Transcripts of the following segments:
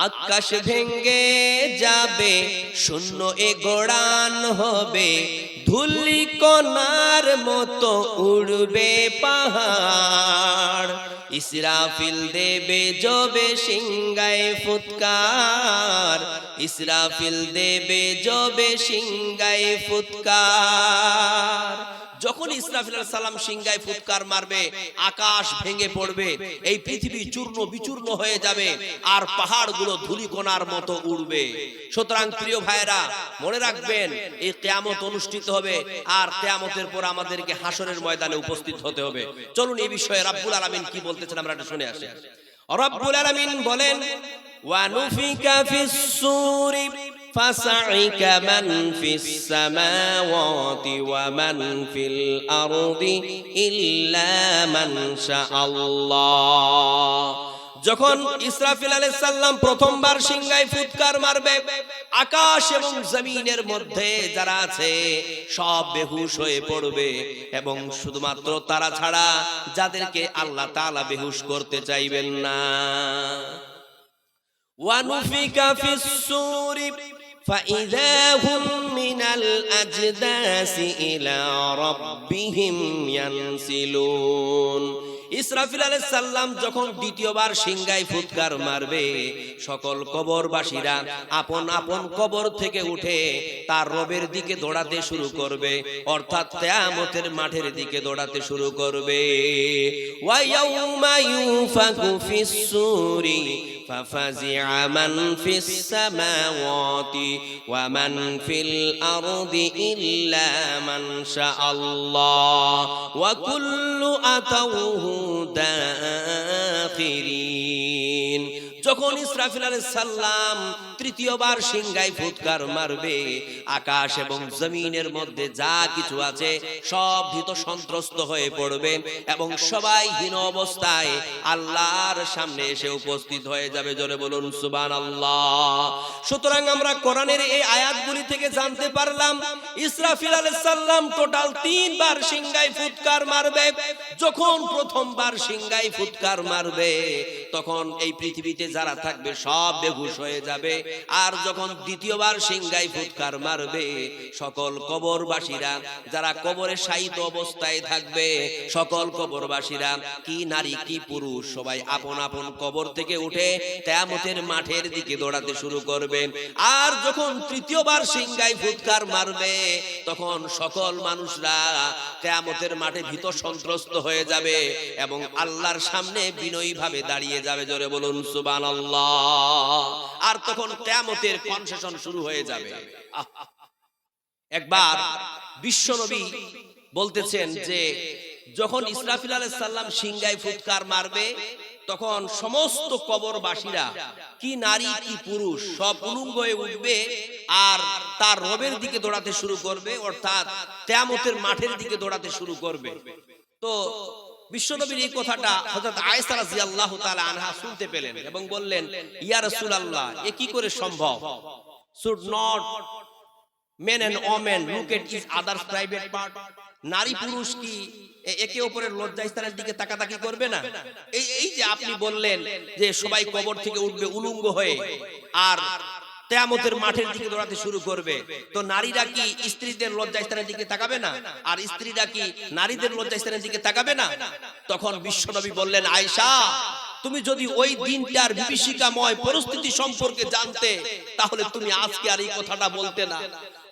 আকাশ ভেঙ্গে যাবে, শূন্য এ গোড়ান হবে, ধুলি কণার মতো উড়বে পাহাড়। ইসরাফিল দেবে জবে সিংগায় ফুৎকার, ইসরাফিল দেবে জবে সিংগায় ফুৎকার। যখন ইসরাফিল আলাইহিস সালাম সিংহায় ফুৎকার মারবে, আকাশ ভেঙে পড়বে, এই পৃথিবী চূর্ণ বিচূর্ণ হয়ে যাবে, আর পাহাড়গুলো ধূলিকণার মতো উড়বে। সুতরাং প্রিয় ভাইরা, মনে রাখবেন এই কিয়ামত অনুষ্ঠিত হবে, আর কিয়ামতের পর আমাদেরকে হাসরের ময়দানে উপস্থিত হতে হবে। চলুন এই বিষয়ে রাব্বুল আলামিন কি বলতেছেন আমরা এটা শুনে আসি। রাব্বুল আলামিন বলেন, ওয়া নুফিকা ফিস সূরি فَصَعِقَ مَنْ فِي السَّمَاوَاتِ وَمَنْ فِي الْأَرْضِ إِلَّا مَنْ شَاءَ اللَّهُ। যখন ইসরাফিল আলাইহিস সালাম প্রথমবার সিংহায় ফুৎকার মারবে, আকাশ এবং জমিনের মধ্যে যারা আছে সব বেহুশ হয়ে পড়বে, এবং শুধুমাত্র তারা ছাড়া যাদেরকে আল্লাহ তাআলা বেহুশ করতে চাইবেন না। ওয়া নুফিকা ফিস সূরি فَإِذَا هُمْ مِنَ الْأَجْدَاثِ إِلَى رَبِّهِمْ يَنْسِلُونَ। ইসরাফিল আলাইহিস সালাম যখন দ্বিতীয়বার সিংহায় ফুৎকার মারবে, সকল কবরবাসীরা আপন আপন কবর থেকে উঠে তার রবের দিকে দৌড়াতে শুরু করবে, অর্থাৎ কিয়ামতের মাঠের দিকে দৌড়াতে শুরু করবে। ওয়া ইয়াউমা ইউফাকু ফিস সূরি فَفَزِعَ مَنْ فِي السَّمَاوَاتِ وَمَنْ فِي الْأَرْضِ إِلَّا مَنْ شَاءَ اللَّهُ وَكُلُّ أَتَوْهُ دَاخِرِينَ। যখন ইসরাফিল আলাইহিস সালাম তৃতীয়বার সিংহায় ফুৎকার মারবে, আকাশ এবং জমিনের মধ্যে যা কিছু আছে সব ভীত সন্ত্রস্ত হয়ে পড়বে, এবং সবাই হীন অবস্থায় আল্লাহর সামনে এসে উপস্থিত হয়ে যাবে। জোরে বলুন সুবহানাল্লাহ। সুতরাং আমরা কোরআনের এই আয়াতগুলি থেকে জানতে পারলাম, ইসরাফিল আলাইহিস সালাম টোটাল 3 বার সিংহায় ফুৎকার মারবে। যখন প্রথমবার সিংহায় ফুৎকার মারবে, তখন এই পৃথিবীতে যারা থাকবে সব বেহুশ হয়ে যাবে, আর যখন দ্বিতীয়বার সিংহায় ফুৎকার মারবে, সকল কবরবাসীরা যারা কবরে শায়িত অবস্থায় থাকবে, সকল কবরবাসীরা কি নারী কি পুরুষ সবাই আপন আপন কবর থেকে উঠে কিয়ামতের মাঠের দিকে দৌড়াতে শুরু করবে। আর যখন তৃতীয়বার সিংহায় ফুৎকার মারবে, তখন সকল মানুষরা কিয়ামতের মাঠে ভীত সন্ত্রস্ত হয়ে যাবে এবং আল্লাহর সামনে বিনয়ী ভাবে দাঁড়িয়ে যাবে। জোরে বলুন সুবহানাল্লাহ। আর তখন কিয়ামতের কনসেশন শুরু হয়ে যাবে। একবার বিশ্বনবী বলতেছেন যে যখন ইসরাফিল আলাইহিস সালাম সিংহায় ফুৎকার মারবে, তখন সমস্ত কবরবাসীরা কি নারী কি পুরুষ সব উলঙ্গ হয়ে উঠবে, আর তার রবের দিকে দৌড়াতে শুরু করবে, অর্থাৎ কিয়ামতের মাঠের দিকে দৌড়াতে শুরু করবে। তো বিশ্বনবীর এই কথাটা হযরত আয়েশা রাদিয়াল্লাহু তাআলা আনহা শুনতে পেলেন এবং বললেন, ইয়া রাসূলুল্লাহ, এ কি করে সম্ভব? Should not men and women look at each other's private part? নারী পুরুষ কি একে অপরের লজ্জাস্থানের দিকে তাকাতাকি করবে না? এই যে আপনি বললেন যে সবাই কবর থেকে উঠবে উলঙ্গ হয়ে আর কিয়ামতের মাঠের দিকে দৌড়াতে শুরু করবে, তো নারীরা কি স্ত্রীদের লজ্জাস্থানের দিকে তাকাবে না? আর স্ত্রীরা কি নারীদের লজ্জাস্থানের দিকে তাকাবে না? তখন বিশ্বনবী বললেন, আয়েশা, তুমি যদি ওই দিনটার বিভীষিকাময় পরিস্থিতি সম্পর্কে জানতে, তাহলে তুমি আজকে আর এই কথাটা বলতে না।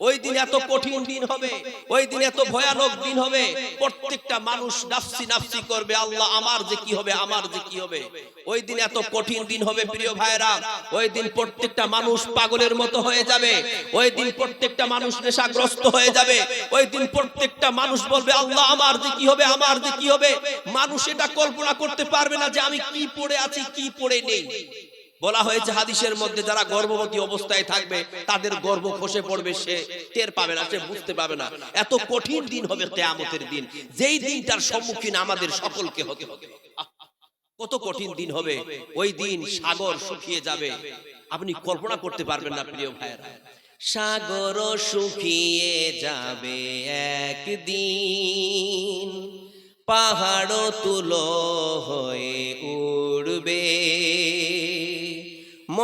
ওই দিন এত কঠিন দিন হবে, ওই দিন এত ভয়ানক দিন হবে, প্রত্যেকটা মানুষ নাফসি নাফসি করবে, আল্লাহ আমার যে কি হবে, আমার যে কি হবে। ওই দিন এত কঠিন দিন হবে প্রিয় ভাইরা, ওই দিন প্রত্যেকটা মানুষ পাগলের মতো হয়ে যাবে, ওই দিন প্রত্যেকটা মানুষ নেশাগ্রস্ত হয়ে যাবে, ওই দিন প্রত্যেকটা মানুষ বলবে, আল্লাহ আমার যে কি হবে, আমার যে কি হবে। মানুষ এটা কল্পনা করতে পারবে না যে আমি কি পড়ে আছি কি পড়ে নেই। বলা হয়েছে হাদিসের মধ্যে, যারা গর্ভবতী অবস্থায় থাকবে তাদের গর্ভ খসে পড়বে, সে টের পাবে না, সে বুঝতে পাবে না। এত কঠিন দিন হবে কিয়ামতের দিন, যেই দিনটার সম্মুখীন আমাদের সকলকে হতে হবে। কত কঠিন দিন হবে, ওই দিন সাগর শুকিয়ে যাবে, আপনি কল্পনা করতে পারবেন না প্রিয় ভাইরা। সাগর শুকিয়ে যাবে একদিন, পাহাড় তুলো হয়ে উড়বে,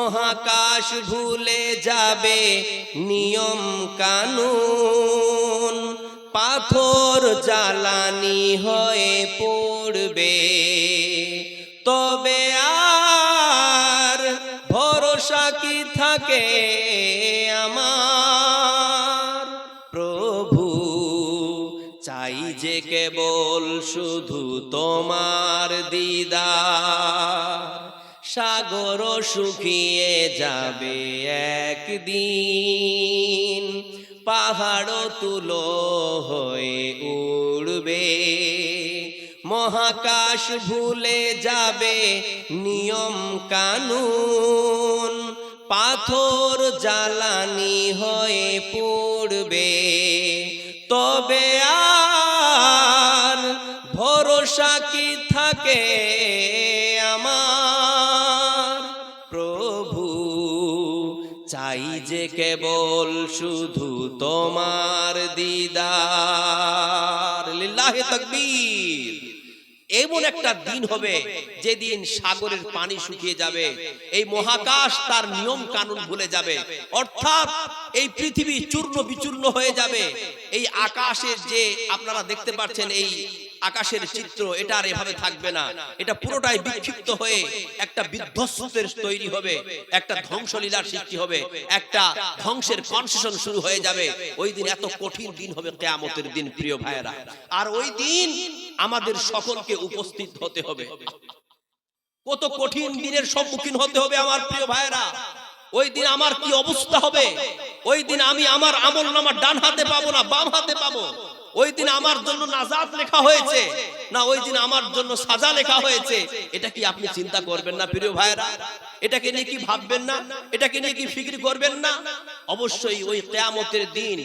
মহাকাশ ভুলে যাবে নিয়ম কানুন, পাথর জ্বালানি হয়ে পড়বে, তবে আর ভরসা কি থাকে আমার প্রভু, চাই যে কেবল শুধু তোমার দিদার। সাগর শুকিয়ে যাবে একদিন, পাহাড় তুলো হয়ে উড়বে, মহাকাশ ভুলে যাবে নিয়ম কানুন, পাথর জ্বালানি হয়ে পড়বে, তবে আর ভরসা কি থাকে আমার প্রভু, চাই যে কেবল শুধু তোমার দিদার। লিল্লাহি তাকবীর। এমন একটা দিন হবে যেদিন সাগরের পানি শুকিয়ে যাবে, এই মহাকাশ তার নিয়ম কানুন ভুলে যাবে, অর্থাৎ এই পৃথিবী চূর্ণ বিচূর্ণ হয়ে যাবে। এই আকাশের যে আপনারা দেখতে পাচ্ছেন, এই আকাশের চিত্র, এটা আর এভাবে থাকবে না, এটা পুরোটাই বিক্ষিপ্ত হয়ে একটা বিধ্বস্তের তৈরি হবে, একটা ধ্বংসলীলার সৃষ্টি হবে, একটা ধ্বংসের কনসেশন শুরু হয়ে যাবে। ওই দিন এত কঠিন দিন হবে কিয়ামতের দিন প্রিয় ভাইয়েরা, আর ওই দিন আমাদের সকলকে উপস্থিত হতে হবে। কত কঠিন দিনের সম্মুখীন হতে হবে আমার প্রিয় ভাইয়েরা। ওই দিন আমার কি অবস্থা হবে? ওই দিন আমি আমার আমলনামা ডান হাতে পাবো না বাম হাতে পাবো? ওই দিন আমার জন্য নাজাত লেখা হয়েছে না ওই দিন আমার জন্য সাজা লেখা হয়েছে? এটা কি আপনি চিন্তা করবেন না প্রিয় ভাইয়েরা? এটাকে নিয়ে কি ভাববেন না? এটাকে নিয়ে কি ফিকির করবেন না? অবশ্যই ওই কিয়ামতের দিন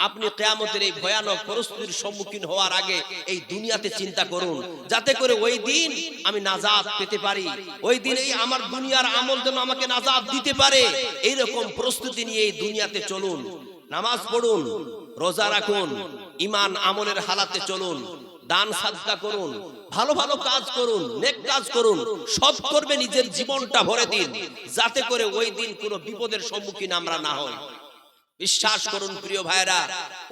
আপনি কিয়ামতের এই ভয়ানক পরিস্থিতির সম্মুখীন হওয়ার আগে এই দুনিয়াতে চিন্তা করুন, যাতে করে ওই দিন আমি নাজাত পেতে পারি, ওই দিন এই আমার দুনিয়ার আমল যেন আমাকে নাজাত দিতে পারে। এইরকম প্রস্তুতি নিয়ে এই দুনিয়াতে চলুন, নামাজ পড়ুন, রোজা রাখুন, ঈমান আমলের হালাতে চলুন, দান সাদকা করুন, ভালো ভালো কাজ করুন, নেক কাজ করুন, সৎ করবে নিজের জীবনটা ভরে দিন, যাতে করে ওই দিন কোনো বিপদের সম্মুখীন আমরা না হই। বিশ্বাস করুন প্রিয় ভাইরা,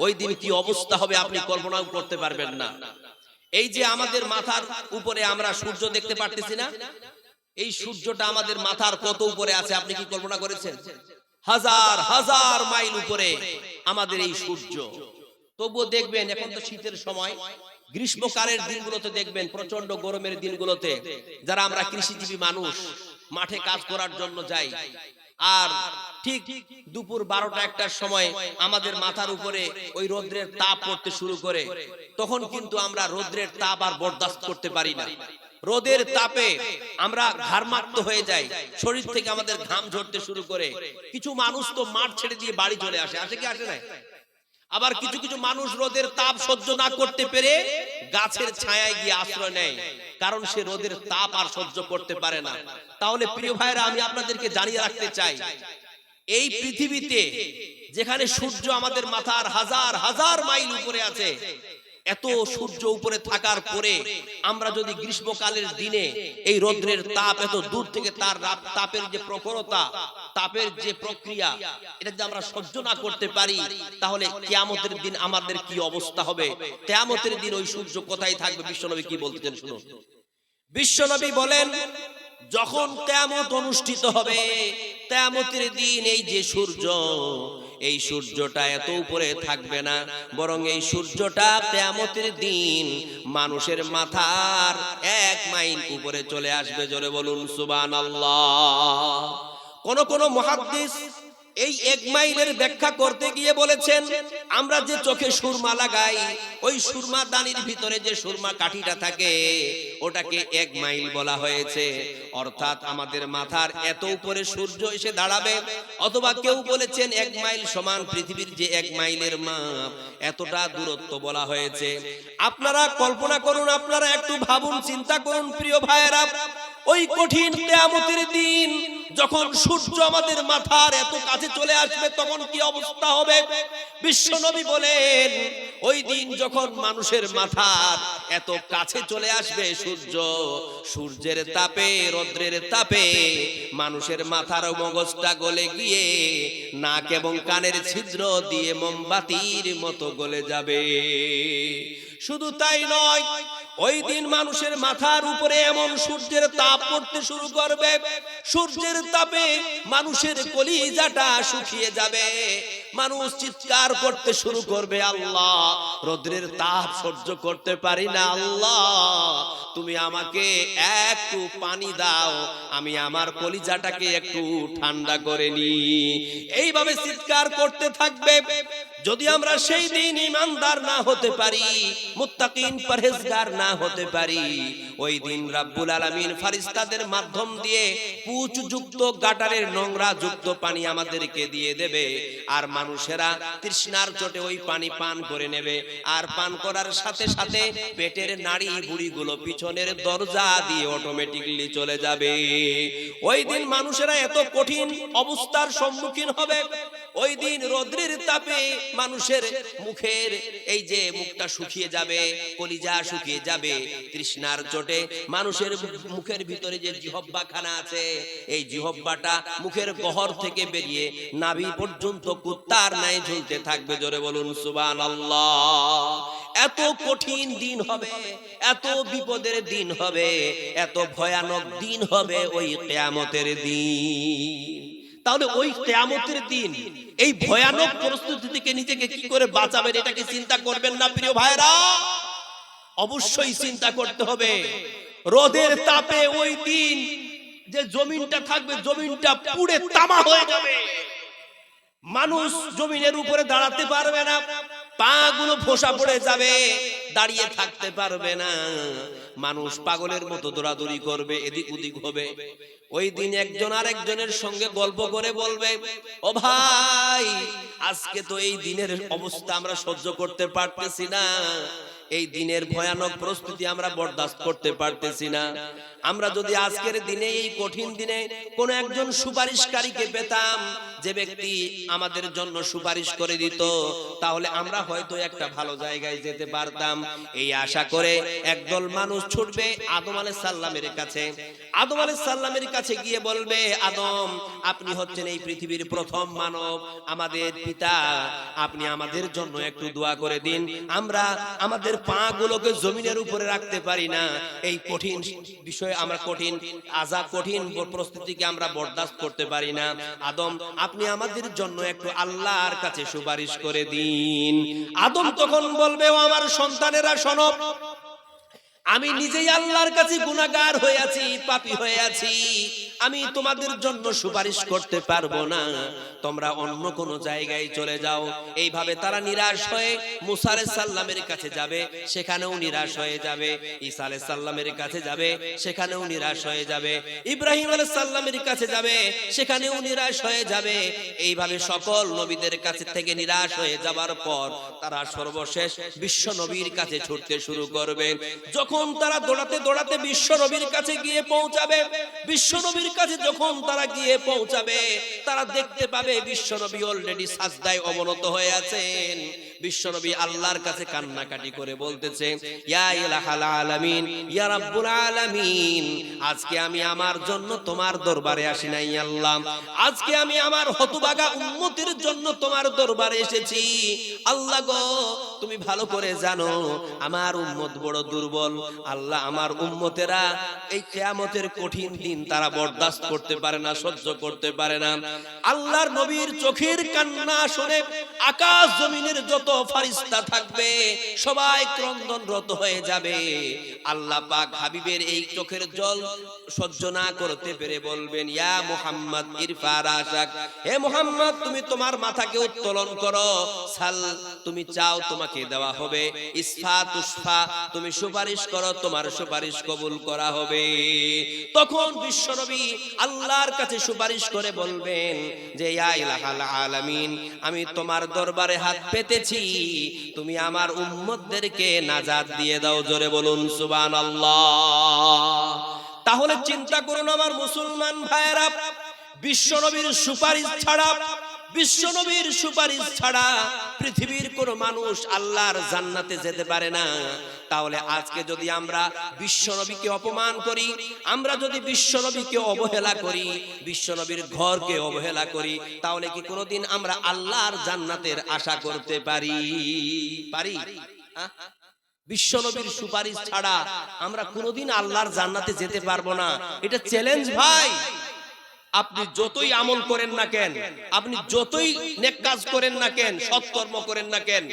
ওই দিন কি অবস্থা হবে আপনি কল্পনাও করতে পারবেন না। এই যে আমাদের মাথার উপরে আমরা সূর্য দেখতে পারতেছি না, এই সূর্যটা আমাদের মাথার কত উপরে আছে আপনি কি কল্পনা করেছেন? হাজার হাজার মাইল উপরে আমাদের এই সূর্য। তবুও দেখবেন এখন তো শীতের সময়, গ্রীষ্মকালের দিনগুলোতে দেখবেন, প্রচন্ড গরমের দিনগুলোতে যারা আমরা কৃষিজীবী মানুষ মাঠে কাজ করার জন্য যাই, আর ঠিক দুপুর 12টা-1টার সময় আমাদের মাথার উপরে ওই রোদ্রের তাপ পড়তে শুরু করে, তখন কিন্তু আমরা রোদ্রের তাপ আর বরদাস্ত করতে পারি না। রোদের তাপে আমরা ঘামমাক্ত হয়ে যাই, শরীর থেকে আমাদের ঘাম ঝরতে শুরু করে। কিছু মানুষ তো মাঠ ছেড়ে দিয়ে বাড়ি চলে আসে, আসে কি আসে না? আবার কিছু কিছু মানুষ রোদের তাপ সহ্য না করতে পেরে গাছের ছায়ায় গিয়ে আশ্রয় নেয়, কারণ সে রোদের তাপ আর সহ্য করতে পারে না। তাহলে প্রিয় ভাইরা, আমি আপনাদেরকে জানিয়ে রাখতে চাই, এই পৃথিবীতে যেখানে সূর্য আমাদের মাথার হাজার হাজার মাইল উপরে আছে, এত সূর্য উপরে থাকার পরে আমরা যদি গ্রীষ্মকালের দিনে এই রৌদ্রের তাপ এত দূর থেকে তার তাপের যে প্রখরতা, তাপের যে প্রক্রিয়া, এটা যদি আমরা সহ্য না করতে পারি, তাহলে কিয়ামতের দিন আমাদের কি অবস্থা হবে? কিয়ামতের দিন ওই সূর্য কোথায় থাকবে? বিশ্বনবী কি বলতেছেন শুনুন। বিশ্বনবী বলেন, যখন কিয়ামত অনুষ্ঠিত হবে, কিয়ামতের দিন এই যে সূর্য, এই সূর্যটা এত উপরে থাকবে না, বরং এই সূর্যটা কিয়ামতের দিন মানুষের মাথার 1 মাইল উপরে চলে আসবে। জোরে বলুন সুবহানাল্লাহ। কোন কোন মুহাদ্দিস এই 1 মাইলের ব্যাখ্যা করতে গিয়ে বলেছেন, আমরা যে চোখে সুরমা লাগাই, ওই সুরমা দানির ভিতরে যে সুরমা কাঠিটা থাকে, ওটাকে 1 মাইল বলা হয়েছে। অর্থাৎ আমাদের মাথার এত উপরে সূর্য এসে দাঁড়াবে। অথবা কেউ বলেছেন 1 মাইল সমান পৃথিবীর যে 1 মাইলের মাপ, এতটা দূরত্ব বলা হয়েছে। আপনারা কল্পনা করুন, আপনারা একটু ভাবুন, চিন্তা করুন প্রিয় ভাইয়েরা, ওই কঠিন কিয়ামতের দিন যখন সূর্য আমাদের মাথার এত কাছে চলে আসবে তখন কি অবস্থা হবে? বিশ্বনবী বলেন ওই দিন যখন মানুষের মাথার এত কাছে চলে আসবে সূর্য, সূর্যের তাপে রৌদ্রের তাপে মানুষের মাথার মগজটা গলে গিয়ে নাক এবং কানের ছিদ্র দিয়ে মোমবাতির মতো গলে যাবে। শুধু তাই নয়, ওই দিন মানুষের মাথার উপরে এমন সূর্যের তাপ পড়তে শুরু করবে, সূর্যের তাপে মানুষের কলিজাটা শুকিয়ে যাবে। মানুষ চিৎকার করতে শুরু করবে, আল্লাহ রৌদ্রের তাপ সহ্য করতে পারি না, আল্লাহ তুমি আমাকে একটু পানি দাও, আমি আমার কলিজাটাকে একটু ঠান্ডা করে নি। এইভাবে চিৎকার করতে থাকবে। যদি আমরা সেই দিন ঈমানদার না হতে পারি, মুত্তাকিন পরহেজগার না হতে পারি, ওই দিন রব্বুল আলামিন ফেরেশতাদের মাধ্যম দিয়ে পুঁচযুক্ত গাটারের নোংরা যুক্ত পানি আমাদেরকে দিয়ে দেবে, আর মানুষেরা তৃষ্ণার চোটে ওই পানি পান করে নেবে। আর পান করার সাথে সাথে পেটের নাড়ি বুড়িগুলো পিছনের দরজা দিয়ে অটোমেটিকলি চলে যাবে। ওই দিন মানুষেরা এত কঠিন অবস্থার সম্মুখীন হবে। ওই দিন রৌদ্রের তাপে মানুষের মুখের এই যে মুখটা শুকিয়ে যাবে, কলিজা শুকিয়ে যাবে, তৃষ্ণার চোটে মানুষের মুখের ভিতরে যে জিহ্বাখানা আছে, এই জিহ্বাটা মুখের গহর থেকে বেরিয়ে নাভি পর্যন্ত কুত্তার ন্যায় ঝুলতে থাকবে। জোরে বলুন সুবহানাল্লাহ। এত কঠিন দিন হবে, এত বিপদের দিন হবে, এত ভয়ানক দিন হবে ওই কিয়ামতের দিন। তাহলে ওই কিয়ামতের দিন এই ভয়ানক পরিস্থিতি থেকে নিজেকে কি করে বাঁচাবেন, এটাকে চিন্তা করবেন না প্রিয় ভাইরা? অবশ্যই চিন্তা করতে হবে। রোদের তাপে ওই দিন যে জমিনটা থাকবে, জমিনটা পুড়ে তামা হয়ে যাবে। মানুষ জমিনের উপরে দাঁড়াতে পারবে না, পা গুলো ফোসা পড়ে যাবে, দাঁড়িয়ে থাকতে পারবে না। মানুষ পাগলের মতো দৌড়াদৌড়ি করবে, এদিক ওদিক হবে। ওই দিন একজন আরেকজনের সঙ্গে গল্প করে বলবে, ও ভাই আজকে তো এই দিনের অবস্থা আমরা সহ্য করতে পারতেছি না, এই দিনের ভয়ানক পরিস্থিতি আমরা বরদাস্ত করতে পারতেছি না। আমরা যদি আজকের দিনে এই কঠিন দিনে কোন একজন সুপারিশকারীকে পেতাম, যে ব্যক্তি আমাদের জন্য সুপারিশ করে দিত, তাহলে আমরা হয়তো একটা ভালো জায়গায় যেতে পারতাম। এই আশা করে একদল মানুষ ছুটবে আদম আলাইহিস সালামের কাছে। আদম আলাইহিস সালামের কাছে গিয়ে বলবে, আদম আপনি হচ্ছেন এই পৃথিবীর প্রথম মানব, আমাদের পিতা, আপনি আমাদের জন্য একটু দোয়া করে দিন। আমরা আমাদের পা গুলোকে জমিনের উপরে রাখতে পারি না, এই কঠিন বিষয় আমরা কঠিন আযাব, কঠিন পরিস্থিতিকে আমরা বরদাস্ত করতে পারি না। আদম আপনি আমাদের জন্য একটু আল্লাহর কাছে সুপারিশ করে দিন। আদম তখন বলবে, ও আমার সন্তানেরা শোনো, আমি নিজেই আল্লাহর কাছে গুনাহগার হয়ে আছি, পাপী হয়ে আছি, আমি তোমাদের জন্য সুপারিশ করতে পারবো না, তোমরা অন্য কোন জায়গায় চলে যাও। এইভাবে তারা নিরাশ হয়ে মুসা আলাইহিস সালামের কাছে যাবে, সেখানেও নিরাশ হয়ে যাবে। ঈসা আলাইহিস সালামের কাছে যাবে, সেখানেও নিরাশ হয়ে যাবে। ইব্রাহিম আলাইহিস সালামের কাছে যাবে, সেখানেও নিরাশ হয়ে যাবে। এইভাবে সকল নবীদের কাছে থেকে নিরাশ হয়ে যাবার পর তারা সর্বশেষ বিশ্ব নবীর কাছে ছুটতে শুরু করবে। যখন তারা দৌড়াতে দৌড়াতে বিশ্ব নবীর কাছে গিয়ে পৌঁছাবে, বিশ্ব নবীর কাছে যখন তারা গিয়ে পৌঁছাবে, তারা দেখতে পাবে বিশ্ব নবী অলরেডি সাজদায় অবনত হয়ে আছেন। বিশ্ব নবী আল্লাহর কাছে কান্নাকাটি করে বলতেছে, ইয়া ইলাহাল আলামিন, ইয়া রাব্বুল আলামিন, আজকে আমি আমার জন্য তোমার দরবারে আসি নাই আল্লাহ, আজকে আমি আমার হতভাগা উম্মতের জন্য তোমার দরবারে এসেছি। আল্লাহ গো, তুমি ভালো করে জানো আমার উম্মত বড় দুর্বল। আল্লাহ, আমার উম্মতেরা এই কিয়ামতের কঠিন দিন তারা বরদাস্ত করতে পারে না, সহ্য করতে পারে না। আল্লাহর নবীর চোখের কান্না শুনে আকাশ জমিনের যত ফেরেশতা থাকবে সবাই ক্রন্দনরত হয়ে যাবে। আল্লাহ পাক হাবিবের এই চোখের জল সহ্য না করতে পেরে বলবেন, ইয়া মুহাম্মদ ইরফা রাসাক, হে মুহাম্মদ তুমি তোমার মাথাকে উত্তোলন করো, সাল তুমি চাও তোমাকে দেওয়া হবে, ইসফা তুসফা তুমি সুপারিশ করো, তোমার সুপারিশ কবুল করা হবে। তখন বিশ্বনবী আল্লাহর কাছে সুপারিশ করে বলবেন যে, ইয়া ইলাহাল আলামিন, আমি তোমার দরবারে হাত পেতেছি, তুমি আমার উম্মতদেরকে নাজাত দিয়ে দাও। জোরে বলুন সুবহানাল্লাহ। তাহলে চিন্তা করুন আমার মুসলমান ভাইয়েরা, বিশ্বনবীর সুপারিশ ছাড়া পৃথিবীর কোন মানুষ আল্লাহর জান্নাতে যেতে পারে না। তাহলে আজকে যদি আমরা বিশ্বনবীকে অপমান করি, আমরা যদি বিশ্বনবীকে অবহেলা করি, বিশ্বনবীর ঘরকে অবহেলা করি, তাহলে কি কোনোদিন আমরা আল্লাহর জান্নাতের আশা করতে পারি? বিশ্বনবীর সুপারিশ ছাড়া আমরা কোনোদিন আল্লাহর জান্নাতে যেতে পারবো না। এটা চ্যালেঞ্জ ভাই। আপনি যতই আমল করেন না কেন, আপনি যতই নেক কাজ করেন না কেন, সৎকর্ম করেন না কেন,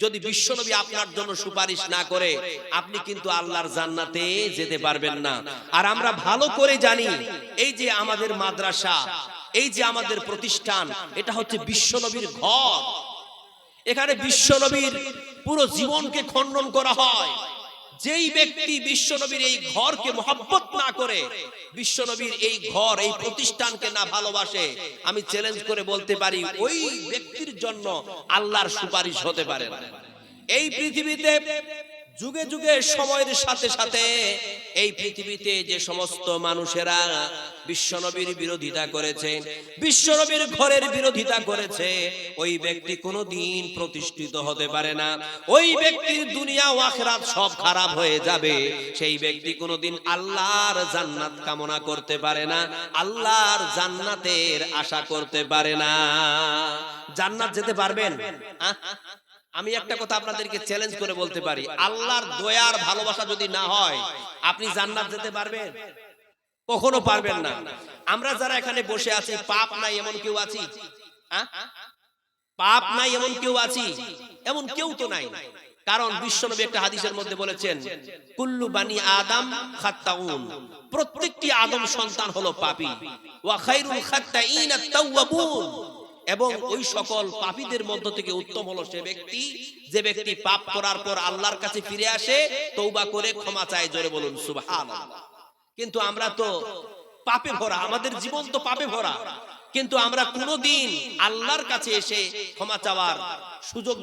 যদি বিশ্বনবী আপনার জন্য সুপারিশ না করে, আপনি কিন্তু আল্লাহর জান্নাতে যেতে পারবেন না। আর আমরা ভালো করে জানি, এই যে আমাদের মাদ্রাসা, এই যে আমাদের প্রতিষ্ঠান, এটা হচ্ছে বিশ্বনবীর ঘর। এখানে বিশ্বনবীর পুরো জীবনকে খণ্ডন করা হয়। যেই ব্যক্তি বিশ্বনবীর এই ঘরকে মহব্বত না করে, বিশ্বনবীর এই ঘর, এই প্রতিষ্ঠানকে না ভালোবাসে, আমি চ্যালেঞ্জ করে বলতে পারি ওই ব্যক্তির জন্য আল্লাহর সুপারিশ হতে পারে না। এই পৃথিবীতে যুগে যুগে সময়ের সাথে সাথে এই পৃথিবীতে যে সমস্ত মানুষেরা বিশ্বনবীর বিরোধিতা করেছে, বিশ্বনবীর ঘরের বিরোধিতা করেছে, ওই ব্যক্তি কোনোদিন প্রতিষ্ঠিত হতে পারে না। ওই ব্যক্তির দুনিয়া ও আখিরাত সব খারাপ হয়ে যাবে। সেই ব্যক্তি কোনোদিন আল্লাহর জান্নাত কামনা করতে পারে না, আল্লাহর জান্নাতের আশা করতে পারে না। জান্নাত যেতে পারবেন? আমি একটা কথা আপনাদেরকে চ্যালেঞ্জ করে বলতে পারি, আল্লাহর দয়ার ভালোবাসা যদি না হয়, আপনি জান্নাত যেতে পারবেন? কখনো পারবেন না। আমরা যারা এখানে বসে আছি, পাপ নাই এমন কেউ আছি? পাপ নাই এমন কেউ আছি? এমন কেউ তো নাই। কারণ বিশ্বনবী একটা হাদিসের মধ্যে বলেছেন, কুল্লু বানি আদম খাত্তাউন, প্রত্যেকটি আদম সন্তান হলো পাপী, ওয়া খায়রুল খাত্তাইন আত-তাওয়াবুন, এবং ওই সকল পাপীদের মধ্য থেকে উত্তম হলো সে ব্যক্তি যে ব্যক্তি পাপ করার পর আল্লাহর কাছে ফিরে আসে, তওবা করে ক্ষমা চায়। জোরে বলুন সুবহানাল্লাহ। কিন্তু আমরা তো পাপে ভরা, আমাদের জীবন তো পাপে ভরা, কিন্তু আমরা কোনোদিন আল্লাহর কাছে এসে ক্ষমা চাওয়ার সুযোগ